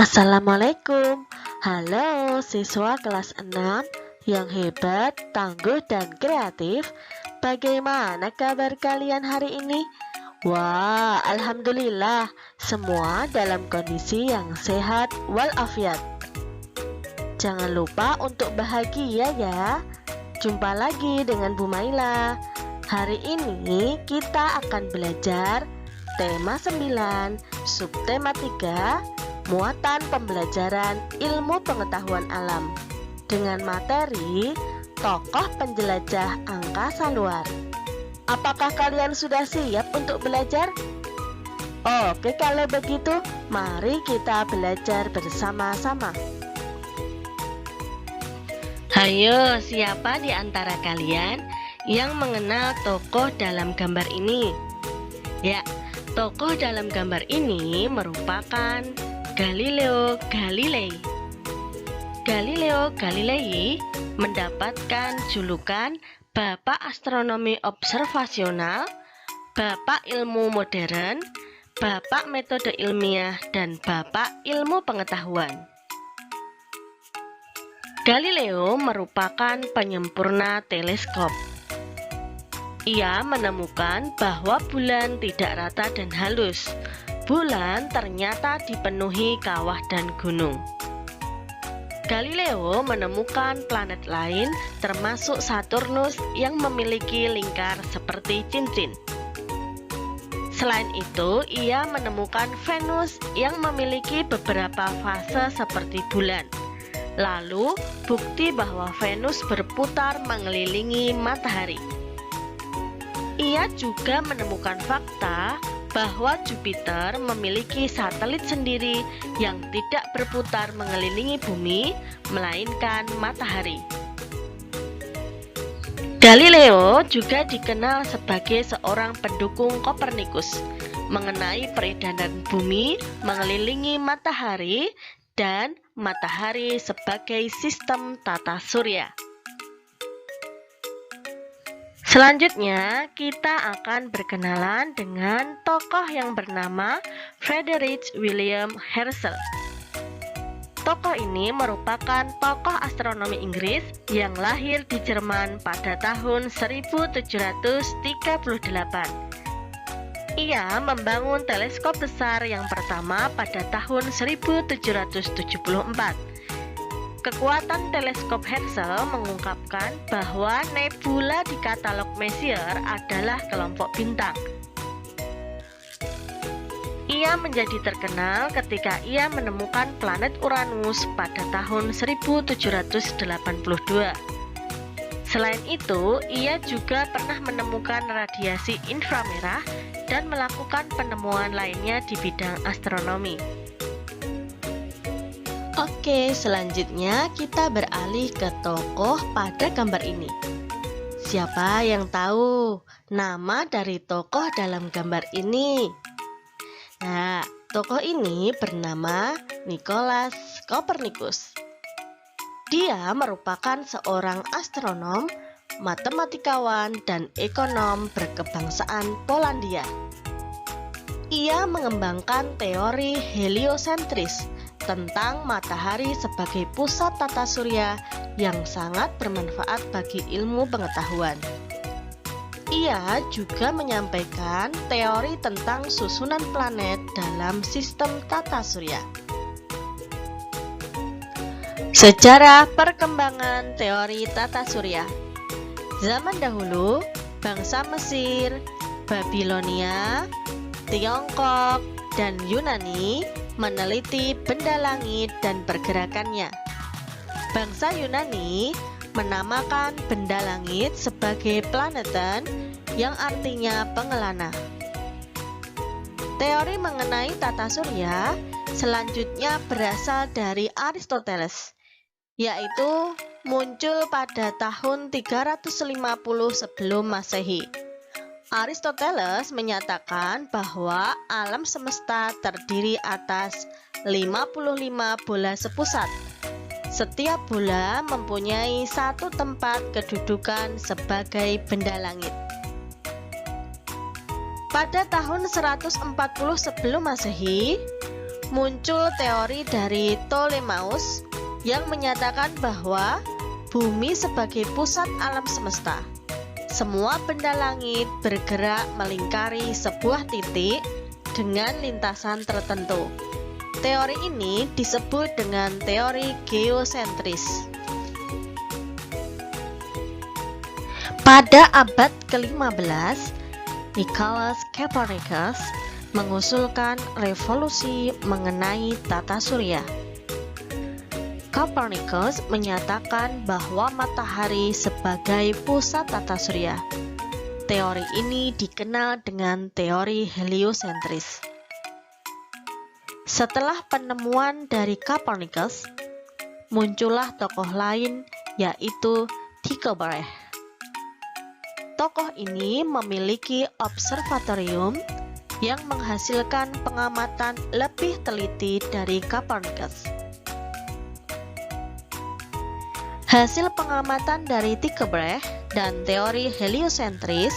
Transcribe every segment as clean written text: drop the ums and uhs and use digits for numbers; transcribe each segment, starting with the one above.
Assalamualaikum. Halo siswa kelas 6 yang hebat, tangguh, dan kreatif. Bagaimana kabar kalian hari ini? Wah, alhamdulillah, semua dalam kondisi yang sehat walafiat. Jangan lupa untuk bahagia ya. Jumpa lagi dengan Bu Maila. Hari ini kita akan belajar tema 9, subtema 3, muatan pembelajaran ilmu pengetahuan alam dengan materi tokoh penjelajah angkasa luar. Apakah kalian sudah siap untuk belajar? Oke, kalau begitu mari kita belajar bersama-sama. Hayo, siapa di antara kalian yang mengenal tokoh dalam gambar ini? Ya, tokoh dalam gambar ini merupakan Galileo Galilei. Galileo Galilei mendapatkan julukan Bapak Astronomi Observasional, Bapak Ilmu Modern, Bapak Metode Ilmiah, dan Bapak Ilmu Pengetahuan. Galileo merupakan penyempurna teleskop. Ia menemukan bahwa bulan tidak rata dan halus. Bulan ternyata dipenuhi kawah dan gunung. Galileo menemukan planet lain termasuk Saturnus yang memiliki lingkar seperti cincin. Selain itu, ia menemukan Venus yang memiliki beberapa fase seperti bulan. Lalu, bukti bahwa Venus berputar mengelilingi matahari. Ia juga menemukan fakta bahwa Jupiter memiliki satelit sendiri yang tidak berputar mengelilingi bumi, melainkan matahari. Galileo juga dikenal sebagai seorang pendukung Kopernikus mengenai peredaran bumi mengelilingi matahari dan matahari sebagai sistem tata surya. Selanjutnya, kita akan berkenalan dengan tokoh yang bernama Friedrich William Herschel. Tokoh ini merupakan tokoh astronomi Inggris yang lahir di Jerman pada tahun 1738. Ia membangun teleskop besar yang pertama pada tahun 1774. Kekuatan teleskop Herschel mengungkapkan bahwa nebula di katalog Messier adalah kelompok bintang. Ia menjadi terkenal ketika ia menemukan planet Uranus pada tahun 1782. Selain itu, ia juga pernah menemukan radiasi inframerah dan melakukan penemuan lainnya di bidang astronomi. Oke, selanjutnya kita beralih ke tokoh pada gambar ini. Siapa yang tahu nama dari tokoh dalam gambar ini? Nah, tokoh ini bernama Nicolaus Copernicus. Dia merupakan seorang astronom, matematikawan, dan ekonom berkebangsaan Polandia. Ia mengembangkan teori heliosentris tentang matahari sebagai pusat tata surya yang sangat bermanfaat bagi ilmu pengetahuan. Ia juga menyampaikan teori tentang susunan planet dalam sistem tata surya. Sejarah perkembangan teori tata surya. Zaman dahulu, bangsa Mesir, Babilonia, Tiongkok, dan Yunani meneliti benda langit dan pergerakannya. Bangsa Yunani menamakan benda langit sebagai planeton, yang artinya pengelana. Teori mengenai tata surya selanjutnya berasal dari Aristoteles, yaitu muncul pada tahun 350 sebelum Masehi. Aristoteles menyatakan bahwa alam semesta terdiri atas 55 bola sepusat. Setiap bola mempunyai satu tempat kedudukan sebagai benda langit. Pada tahun 140 sebelum Masehi, muncul teori dari Ptolemeus yang menyatakan bahwa bumi sebagai pusat alam semesta. Semua benda langit bergerak melingkari sebuah titik dengan lintasan tertentu. Teori ini disebut dengan teori geosentris. Pada abad ke-15, Nicolaus Copernicus mengusulkan revolusi mengenai tata surya. Copernicus menyatakan bahwa matahari sebagai pusat tata surya. Teori ini dikenal dengan teori heliosentris. Setelah penemuan dari Copernicus, muncullah tokoh lain yaitu Tycho Brahe. Tokoh ini memiliki observatorium yang menghasilkan pengamatan lebih teliti dari Copernicus. Hasil pengamatan dari Tycho Brahe dan teori heliosentris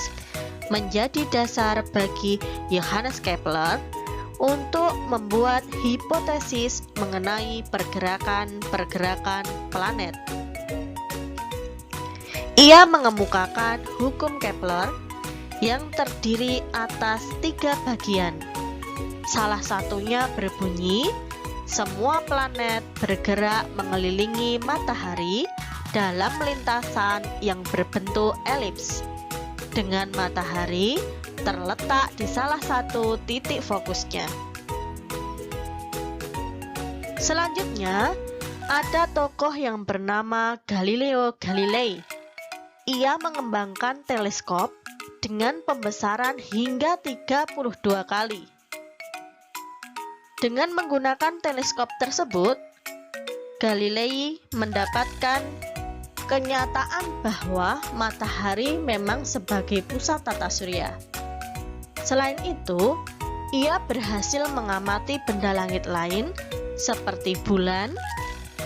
menjadi dasar bagi Johannes Kepler untuk membuat hipotesis mengenai pergerakan-pergerakan planet. Ia mengemukakan hukum Kepler yang terdiri atas 3 bagian. Salah satunya berbunyi, semua planet bergerak mengelilingi matahari dalam lintasan yang berbentuk elips, dengan matahari terletak di salah satu titik fokusnya. Selanjutnya, ada tokoh yang bernama Galileo Galilei. Ia mengembangkan teleskop dengan pembesaran hingga 32 kali. Dengan menggunakan teleskop tersebut, Galilei mendapatkan kenyataan bahwa matahari memang sebagai pusat tata surya. Selain itu, ia berhasil mengamati benda langit lain seperti bulan,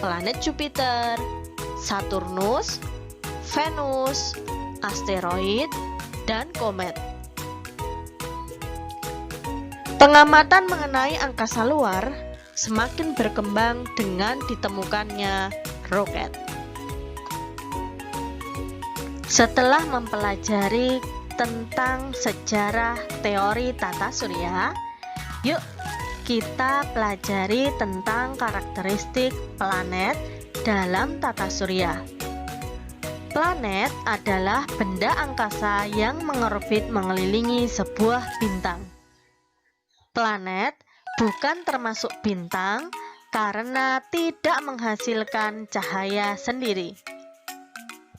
planet Jupiter, Saturnus, Venus, asteroid, dan komet. Pengamatan mengenai angkasa luar semakin berkembang dengan ditemukannya roket. Setelah mempelajari tentang sejarah teori tata surya, yuk kita pelajari tentang karakteristik planet dalam tata surya. Planet adalah benda angkasa yang mengorbit mengelilingi sebuah bintang. Planet bukan termasuk bintang karena tidak menghasilkan cahaya sendiri.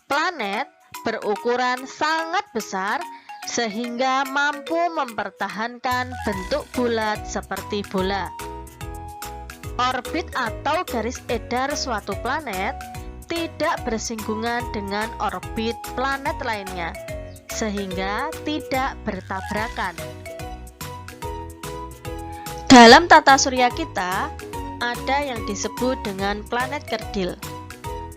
Planet berukuran sangat besar sehingga mampu mempertahankan bentuk bulat seperti bola. Orbit atau garis edar suatu planet tidak bersinggungan dengan orbit planet lainnya, sehingga tidak bertabrakan. Dalam tata surya kita, ada yang disebut dengan planet kerdil.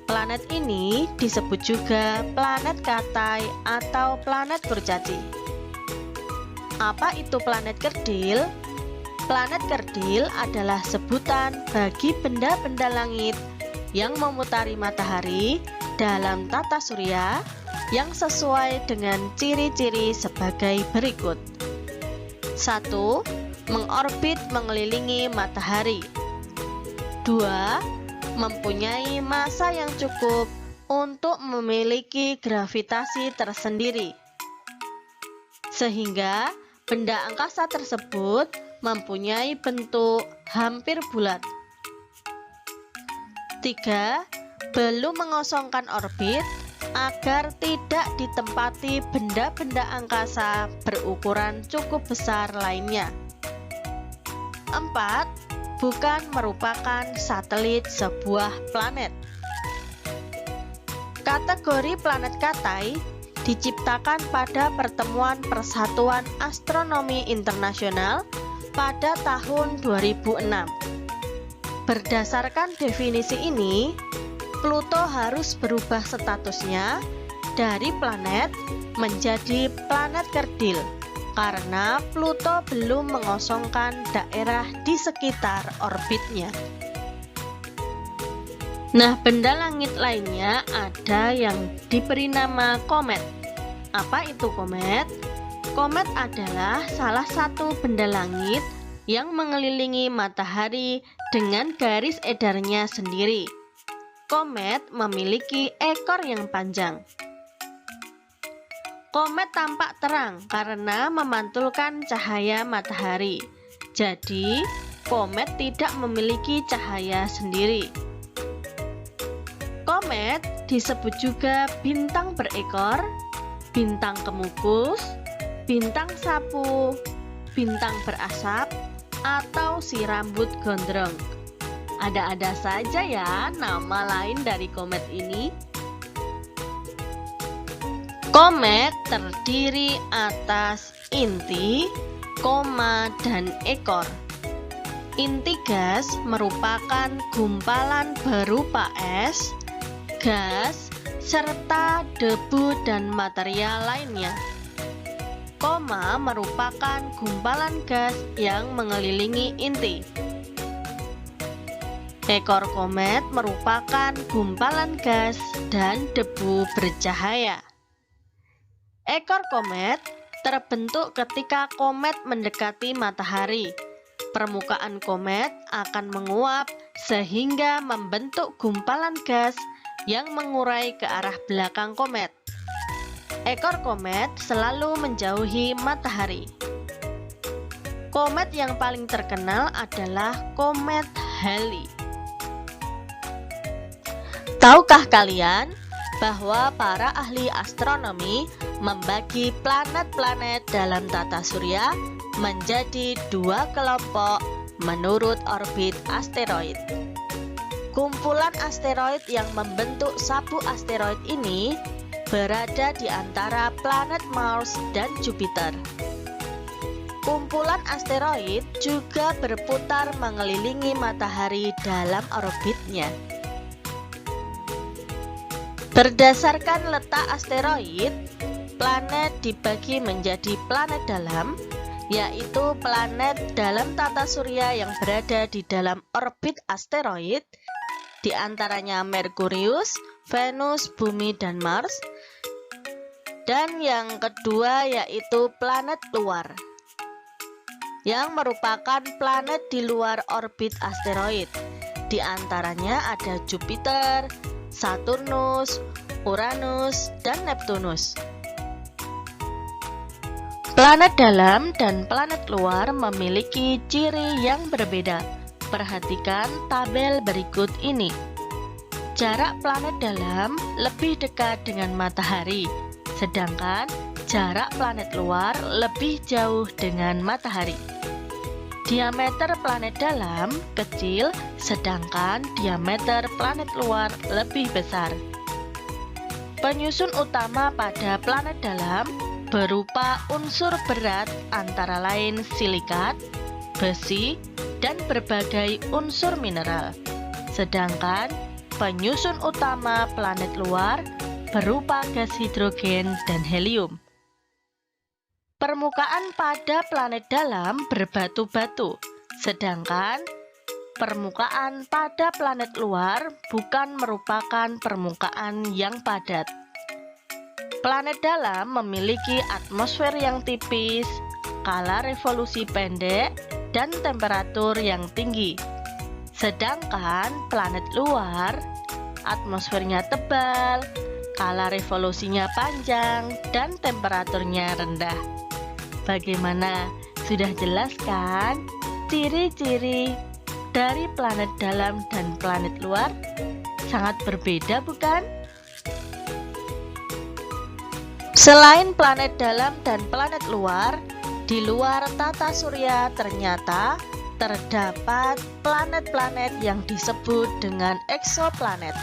Planet ini disebut juga planet Katai atau planet kurcaci. Apa itu planet kerdil? Planet kerdil adalah sebutan bagi benda-benda langit yang memutari matahari dalam tata surya yang sesuai dengan ciri-ciri sebagai berikut. 1. Mengorbit mengelilingi matahari. 2. Mempunyai massa yang cukup untuk memiliki gravitasi tersendiri, sehingga benda angkasa tersebut mempunyai bentuk hampir bulat. 3. Belum mengosongkan orbit agar tidak ditempati benda-benda angkasa berukuran cukup besar lainnya. 4. Bukan merupakan satelit sebuah planet. Kategori planet Katai diciptakan pada pertemuan Persatuan Astronomi Internasional pada tahun 2006. Berdasarkan definisi ini, Pluto harus berubah statusnya dari planet menjadi planet kerdil karena Pluto belum mengosongkan daerah di sekitar orbitnya. Nah, benda langit lainnya ada yang diberi nama komet. Apa itu komet? Komet adalah salah satu benda langit yang mengelilingi matahari dengan garis edarnya sendiri. Komet memiliki ekor yang panjang. Komet tampak terang karena memantulkan cahaya matahari. Jadi, komet tidak memiliki cahaya sendiri. Komet disebut juga bintang berekor, bintang kemukus, bintang sapu, bintang berasap, atau si rambut gondrong. Ada-ada saja ya nama lain dari komet ini. Komet terdiri atas inti, koma, dan ekor. Inti gas merupakan gumpalan berupa es, gas, serta debu dan material lainnya. Koma merupakan gumpalan gas yang mengelilingi inti. Ekor komet merupakan gumpalan gas dan debu bercahaya. Ekor komet terbentuk ketika komet mendekati matahari. Permukaan komet akan menguap sehingga membentuk gumpalan gas yang mengurai ke arah belakang komet. Ekor komet selalu menjauhi matahari. Komet yang paling terkenal adalah komet Halley. Tahukah kalian bahwa para ahli astronomi membagi planet-planet dalam tata surya menjadi dua kelompok menurut orbit asteroid? Kumpulan asteroid yang membentuk sapu asteroid ini berada di antara planet Mars dan Jupiter. Kumpulan asteroid juga berputar mengelilingi matahari dalam orbitnya. Berdasarkan letak asteroid, planet dibagi menjadi planet dalam, yaitu planet dalam tata surya yang berada di dalam orbit asteroid, di antaranya Merkurius, Venus, Bumi, dan Mars. Dan yang kedua yaitu planet luar, yang merupakan planet di luar orbit asteroid. Di antaranya ada Jupiter, Saturnus, Uranus, dan Neptunus. Planet dalam dan planet luar memiliki ciri yang berbeda. Perhatikan tabel berikut ini. Jarak planet dalam lebih dekat dengan matahari, sedangkan jarak planet luar lebih jauh dengan matahari. Diameter planet dalam kecil, sedangkan diameter planet luar lebih besar. Penyusun utama pada planet dalam berupa unsur berat antara lain silikat, besi, dan berbagai unsur mineral. Sedangkan penyusun utama planet luar berupa gas hidrogen dan helium. Permukaan pada planet dalam berbatu-batu, sedangkan permukaan pada planet luar bukan merupakan permukaan yang padat. Planet dalam memiliki atmosfer yang tipis, skala revolusi pendek, dan temperatur yang tinggi. Sedangkan planet luar, atmosfernya tebal, skala revolusinya panjang, dan temperaturnya rendah. Bagaimana? Sudah jelas kan ciri-ciri dari planet dalam dan planet luar? Sangat berbeda, bukan? Selain planet dalam dan planet luar, di luar tata surya ternyata terdapat planet-planet yang disebut dengan eksoplanet.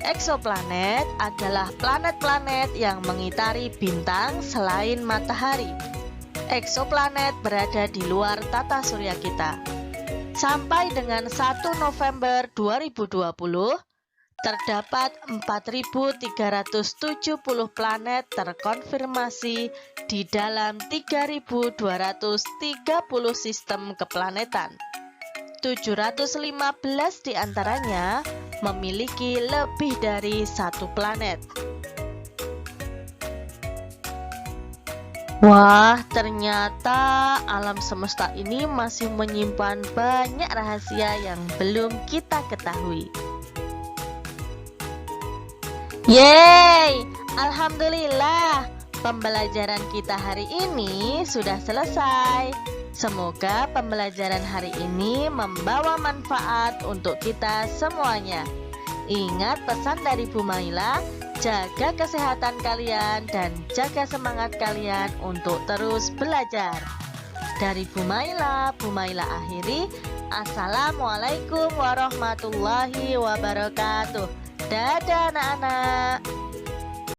Eksoplanet adalah planet-planet yang mengitari bintang selain matahari. Eksoplanet berada di luar tata surya kita. Sampai dengan 1 November 2020, Terdapat 4.370 planet terkonfirmasi di dalam 3.230 sistem keplanetan. 715 diantaranya memiliki lebih dari satu planet. Wah, ternyata alam semesta ini masih menyimpan banyak rahasia yang belum kita ketahui. Yeay, alhamdulillah, pembelajaran kita hari ini sudah selesai. Semoga pembelajaran hari ini membawa manfaat untuk kita semuanya. Ingat pesan dari Bu Maila, jaga kesehatan kalian dan jaga semangat kalian untuk terus belajar. Dari Bu Maila akhiri. Assalamualaikum warahmatullahi wabarakatuh. Dadah anak-anak.